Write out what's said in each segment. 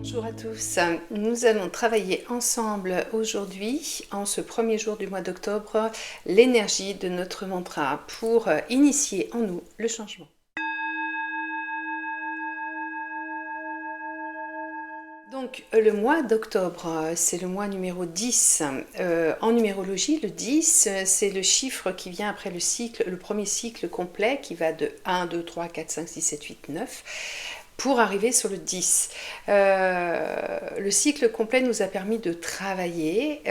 Bonjour à tous, nous allons travailler ensemble aujourd'hui, en ce premier jour du mois d'octobre, l'énergie de notre mantra pour initier en nous le changement. Donc le mois d'octobre, c'est le mois numéro 10. En numérologie, le 10, c'est le chiffre qui vient après le cycle, le premier cycle complet qui va de 1, 2, 3, 4, 5, 6, 7, 8, 9. Pour arriver sur le 10. Le cycle complet nous a permis de travailler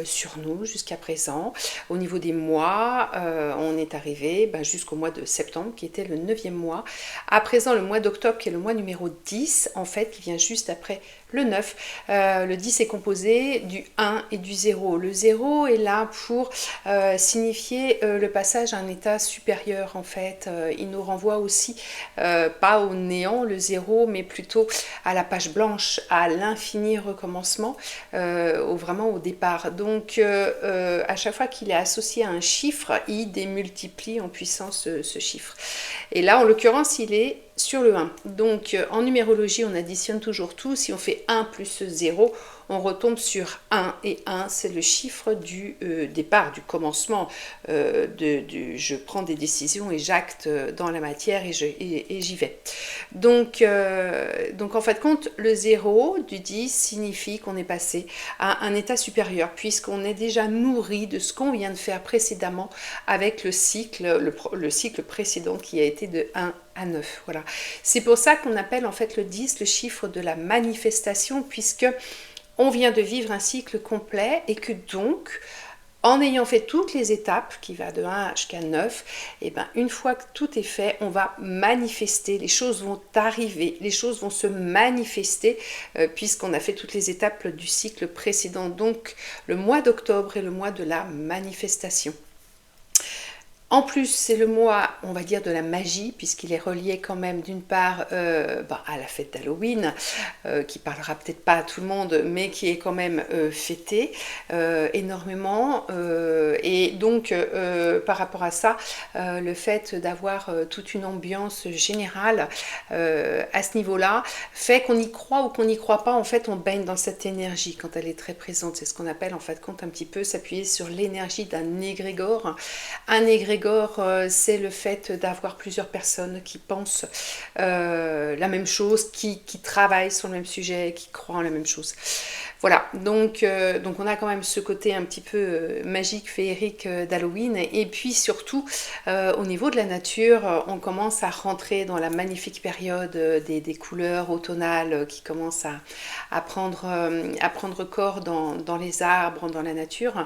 sur nous jusqu'à présent. Au niveau des mois, on est arrivé jusqu'au mois de septembre, qui était le 9e mois. À présent, le mois d'octobre, qui est le mois numéro 10, en fait, qui vient juste après le 9. Le 10 est composé du 1 et du 0. Le 0 est là pour signifier le passage à un état supérieur, en fait. Il nous renvoie aussi, pas au néant, le 0, mais plutôt à la page blanche, à l'infini recommencement, vraiment au départ. Donc, à chaque fois qu'il est associé à un chiffre, il démultiplie en puissance ce chiffre. Et là, en l'occurrence, il est sur le 1. Donc, en numérologie, on additionne toujours tout. Si on fait 1 plus 0, on retombe sur 1. Et 1, c'est le chiffre du départ, du commencement. Je prends des décisions et j'acte dans la matière et j'y vais. Donc, en fait, compte, le 0 du 10 signifie qu'on est passé à un état supérieur, puisqu'on est déjà nourri de ce qu'on vient de faire précédemment avec le cycle précédent qui a été de 1 à 9. Voilà. C'est pour ça qu'on appelle en fait le 10 le chiffre de la manifestation, puisque on vient de vivre un cycle complet et que donc, en ayant fait toutes les étapes, qui va de 1 jusqu'à 9, et une fois que tout est fait, on va manifester, les choses vont arriver, les choses vont se manifester, puisqu'on a fait toutes les étapes du cycle précédent. Donc, le mois d'octobre est le mois de la manifestation. En plus, c'est le mois, on va dire, de la magie, puisqu'il est relié quand même d'une part à la fête d'Halloween, qui parlera peut-être pas à tout le monde, mais qui est quand même fêtée énormément. Et donc, par rapport à ça, le fait d'avoir toute une ambiance générale à ce niveau-là fait qu'on y croit ou qu'on n'y croit pas, en fait, on baigne dans cette énergie quand elle est très présente. C'est ce qu'on appelle, en fait, compte un petit peu s'appuyer sur l'énergie d'un égrégore. Un égrégore, c'est le fait d'avoir plusieurs personnes qui pensent la même chose, qui travaillent sur le même sujet, qui croient en la même chose. Voilà, donc on a quand même ce côté un petit peu magique, féerique d'Halloween. Et puis surtout, au niveau de la nature, on commence à rentrer dans la magnifique période des couleurs automnales qui commencent à prendre corps dans les arbres, dans la nature.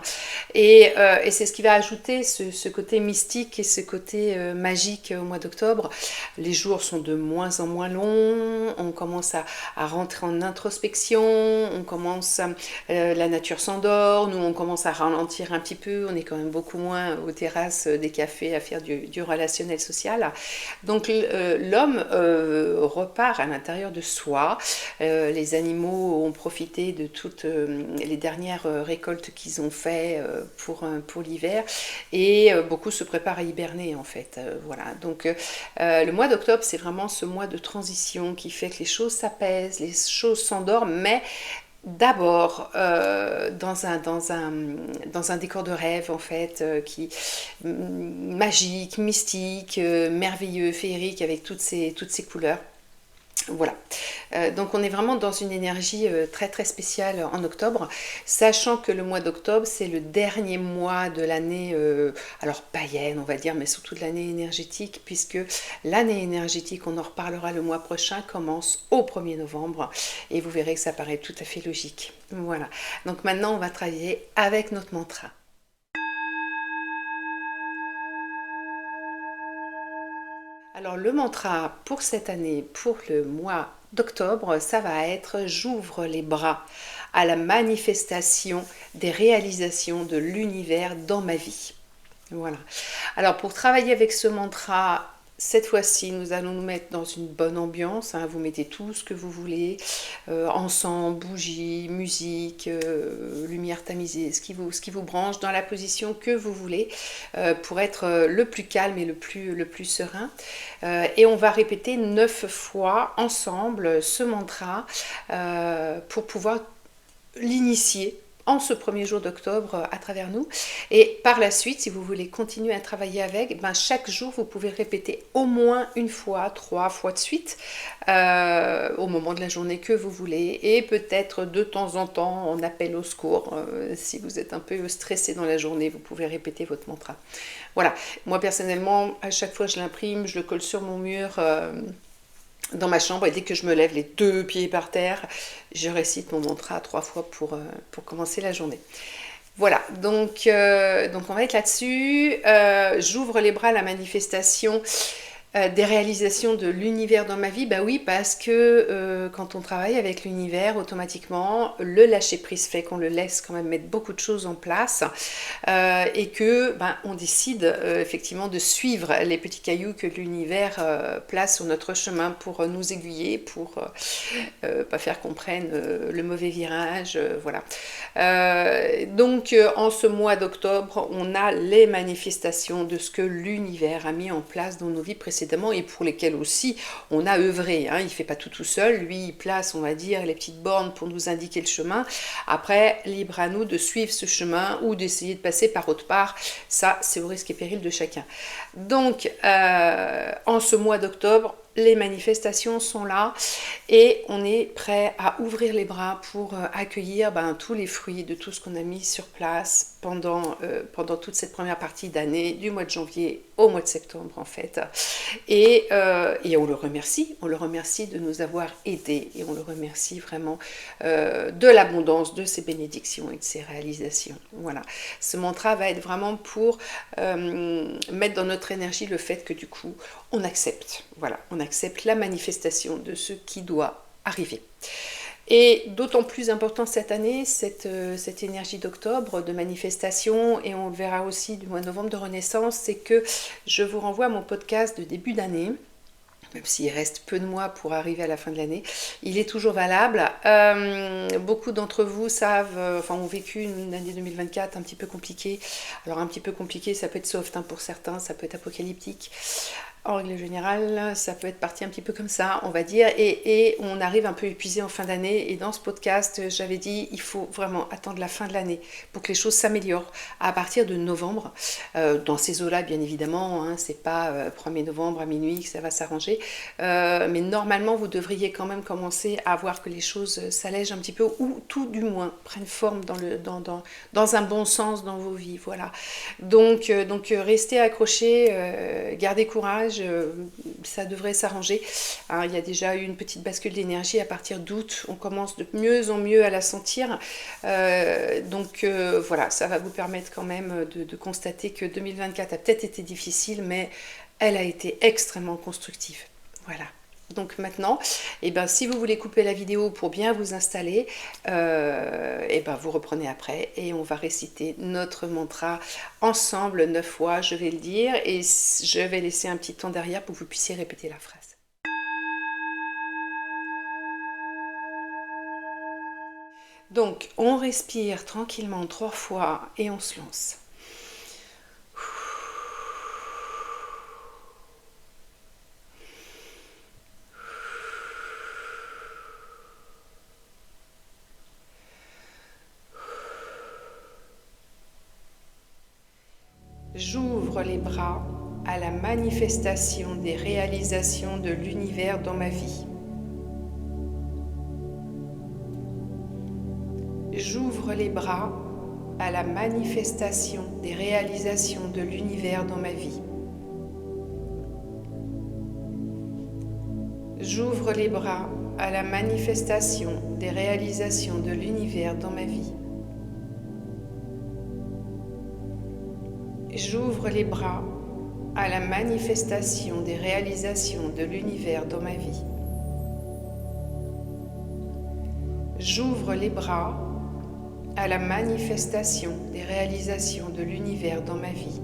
Et c'est ce qui va ajouter ce côté mystique et ce côté magique au mois d'octobre. Les jours sont de moins en moins longs, on commence à rentrer en introspection, la nature s'endort, nous on commence à ralentir un petit peu, on est quand même beaucoup moins aux terrasses des cafés à faire du relationnel social. Donc l'homme repart à l'intérieur de soi. Les animaux ont profité de toutes les dernières récoltes qu'ils ont fait pour l'hiver, et beaucoup se préparent à hiberner en fait. Voilà. Donc le mois d'octobre, c'est vraiment ce mois de transition qui fait que les choses s'apaisent, les choses s'endorment, mais d'abord dans un décor de rêve en fait, magique, mystique, merveilleux, féerique, avec toutes ces couleurs. Voilà, donc on est vraiment dans une énergie très très spéciale en octobre, sachant que le mois d'octobre c'est le dernier mois de l'année, alors païenne on va dire, mais surtout de l'année énergétique, puisque l'année énergétique, on en reparlera le mois prochain, commence au 1er novembre, et vous verrez que ça paraît tout à fait logique. Voilà, donc maintenant on va travailler avec notre mantra. Alors le mantra pour cette année, pour le mois d'octobre, ça va être: j'ouvre les bras à la manifestation des réalisations de l'univers dans ma vie. Voilà. Alors pour travailler avec ce mantra, Cette fois-ci, nous allons nous mettre dans une bonne ambiance, hein. Vous mettez tout ce que vous voulez, encens, bougies, musique, lumière tamisée, ce qui vous branche, dans la position que vous voulez, pour être le plus calme et le plus serein. Et on va répéter 9 fois ensemble ce mantra pour pouvoir l'initier en ce premier jour d'octobre à travers nous. Et par la suite, si vous voulez continuer à travailler avec, ben chaque jour, vous pouvez répéter au moins une fois, 3 fois de suite, au moment de la journée que vous voulez. Et peut-être de temps en temps, en appel au secours. Si vous êtes un peu stressé dans la journée, vous pouvez répéter votre mantra. Voilà. Moi, personnellement, à chaque fois, je l'imprime, je le colle sur mon mur dans ma chambre, et dès que je me lève les 2 pieds par terre, je récite mon mantra 3 fois pour commencer la journée. Voilà, donc on va être là-dessus. J'ouvre les bras à la manifestation des réalisations de l'univers dans ma vie. Bah oui, parce que quand on travaille avec l'univers, automatiquement, le lâcher-prise fait qu'on le laisse quand même mettre beaucoup de choses en place et que on décide effectivement de suivre les petits cailloux que l'univers place sur notre chemin pour nous aiguiller, pour pas faire qu'on prenne le mauvais virage, voilà. Donc en ce mois d'octobre, on a les manifestations de ce que l'univers a mis en place dans nos vies précédemment et pour lesquelles aussi on a œuvré, hein. Il ne fait pas tout seul, lui il place, on va dire, les petites bornes pour nous indiquer le chemin. Après, libre à nous de suivre ce chemin ou d'essayer de passer par autre part. Ça, c'est au risque et péril de chacun. Donc en ce mois d'octobre, les manifestations sont là et on est prêt à ouvrir les bras pour accueillir tous les fruits de tout ce qu'on a mis sur place pendant toute cette première partie d'année, du mois de janvier au mois de septembre en fait. Et on le remercie de nous avoir aidés et on le remercie vraiment de l'abondance de ses bénédictions et de ses réalisations. Voilà, ce mantra va être vraiment pour mettre dans notre énergie le fait que du coup on accepte, voilà, on accepte la manifestation de ce qui doit arriver. Et d'autant plus important cette année, cette énergie d'octobre, de manifestation, et on le verra aussi du mois de novembre de renaissance, c'est que je vous renvoie à mon podcast de début d'année, même s'il reste peu de mois pour arriver à la fin de l'année, il est toujours valable. Beaucoup d'entre vous ont vécu une année 2024 un petit peu compliquée. Alors un petit peu compliquée, ça peut être soft pour certains, ça peut être apocalyptique. En règle générale, ça peut être parti un petit peu comme ça, on va dire, et on arrive un peu épuisé en fin d'année. Et dans ce podcast, j'avais dit, il faut vraiment attendre la fin de l'année pour que les choses s'améliorent à partir de novembre. Dans ces eaux-là, bien évidemment, hein, c'est pas 1er novembre à minuit que ça va s'arranger, mais normalement, vous devriez quand même commencer à voir que les choses s'allègent un petit peu, ou tout du moins prennent forme dans un bon sens dans vos vies. Voilà. Donc restez accrochés, gardez courage. Ça devrait s'arranger. Il y a déjà eu une petite bascule d'énergie à partir d'août. On commence de mieux en mieux à la sentir. Voilà, ça va vous permettre quand même de constater que 2024 a peut-être été difficile, mais elle a été extrêmement constructive. Voilà. Donc maintenant, si vous voulez couper la vidéo pour bien vous installer, vous reprenez après et on va réciter notre mantra ensemble 9 fois, je vais le dire, et je vais laisser un petit temps derrière pour que vous puissiez répéter la phrase. Donc, on respire tranquillement 3 fois et on se lance. J'ouvre les bras à la manifestation des réalisations de l'univers dans ma vie. J'ouvre les bras à la manifestation des réalisations de l'univers dans ma vie. J'ouvre les bras à la manifestation des réalisations de l'univers dans ma vie. J'ouvre les bras à la manifestation des réalisations de l'univers dans ma vie. J'ouvre les bras à la manifestation des réalisations de l'univers dans ma vie.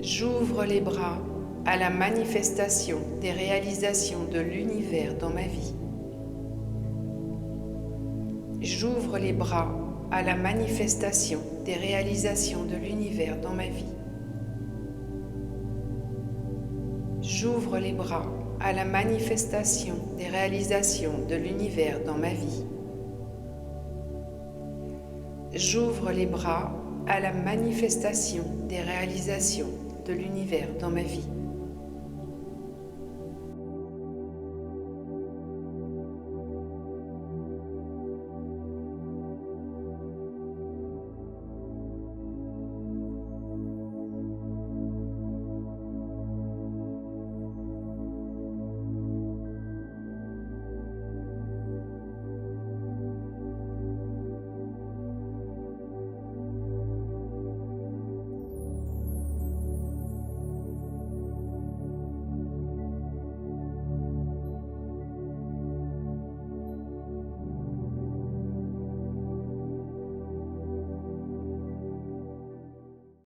J'ouvre les bras à la manifestation des réalisations de l'univers dans ma vie. J'ouvre les bras à la manifestation des réalisations de l'univers dans ma vie. J'ouvre les bras à la manifestation des réalisations de l'univers dans ma vie. J'ouvre les bras à la manifestation des réalisations de l'univers dans ma vie.